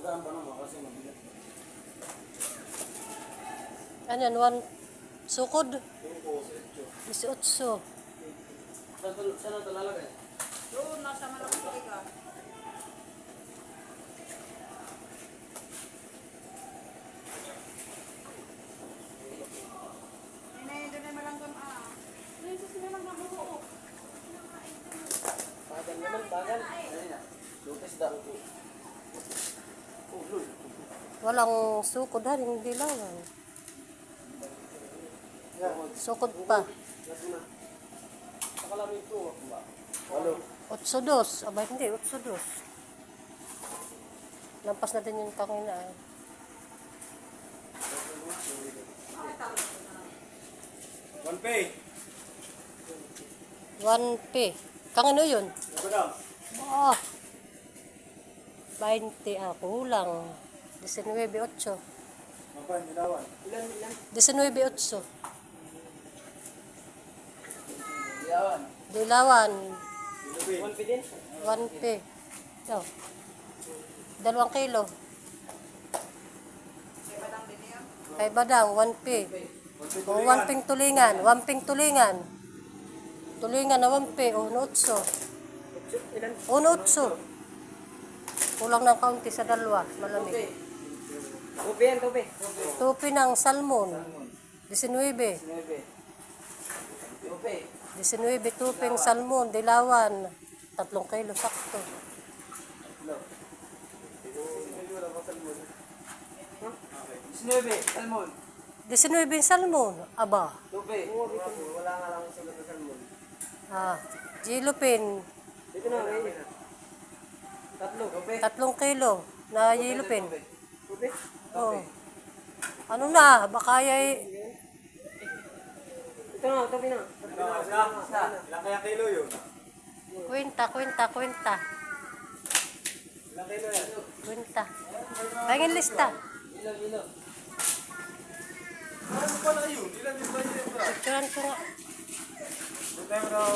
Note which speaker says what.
Speaker 1: Ano yan? Sukod? 18.
Speaker 2: Saan ang talalagay?
Speaker 3: Doon, nasa malaking bigas. Doon ay malanggang
Speaker 2: Bagal naman, bagal. Lupis daw.
Speaker 1: Walang sukod ha, hindi lang. Sukod pa.
Speaker 2: Nakalami ito. Halo.
Speaker 1: 8-2. Aba, hindi. 8-2. Lampas na din yung kanina.
Speaker 2: 1 pay.
Speaker 1: 1P. Kangano yun?
Speaker 2: Madam.
Speaker 1: Oh. 20. Kulang. 19-8.
Speaker 2: Mapan, dilawan. Ilan?
Speaker 1: 19-8.
Speaker 2: Dilawan.
Speaker 1: Dilawan.
Speaker 2: 1 pay din?
Speaker 1: 1P. Oh. 2 kilo. Kay Badang, 1P. O, 1 ping tulingan. 1 ping tulingan. Tulingan na 1P. O, 1-8. 1-8. Kulang ng kaunti sa dalawa. Malamig.
Speaker 2: Tupi yan, tupi.
Speaker 1: Tupi ng salmon. 19.
Speaker 2: 9. Tupi.
Speaker 1: 19 tuping salmon. Dilawan. 3 kilo. Sakto.
Speaker 2: 19, salmon.
Speaker 1: 19 salmon. Aba.
Speaker 2: Tupi. Wala nga lang sulat na salmon.
Speaker 1: Yellowfin.
Speaker 2: Dito na, ngayon. 3. Tupi.
Speaker 1: 3 kilo na yellowfin.
Speaker 2: Tupi.
Speaker 1: Oh. Ano na? Baka ay...
Speaker 2: Ito na, tupi na. Ilang kaya kilo yun?
Speaker 1: Kwenta.
Speaker 2: Ilang kilo yan?
Speaker 1: Kwenta. Pahingin lista.
Speaker 2: Ilang. Ano pala yun? Ilan din ba yun?
Speaker 1: Picturean ko nga.
Speaker 2: Ito tayo raw.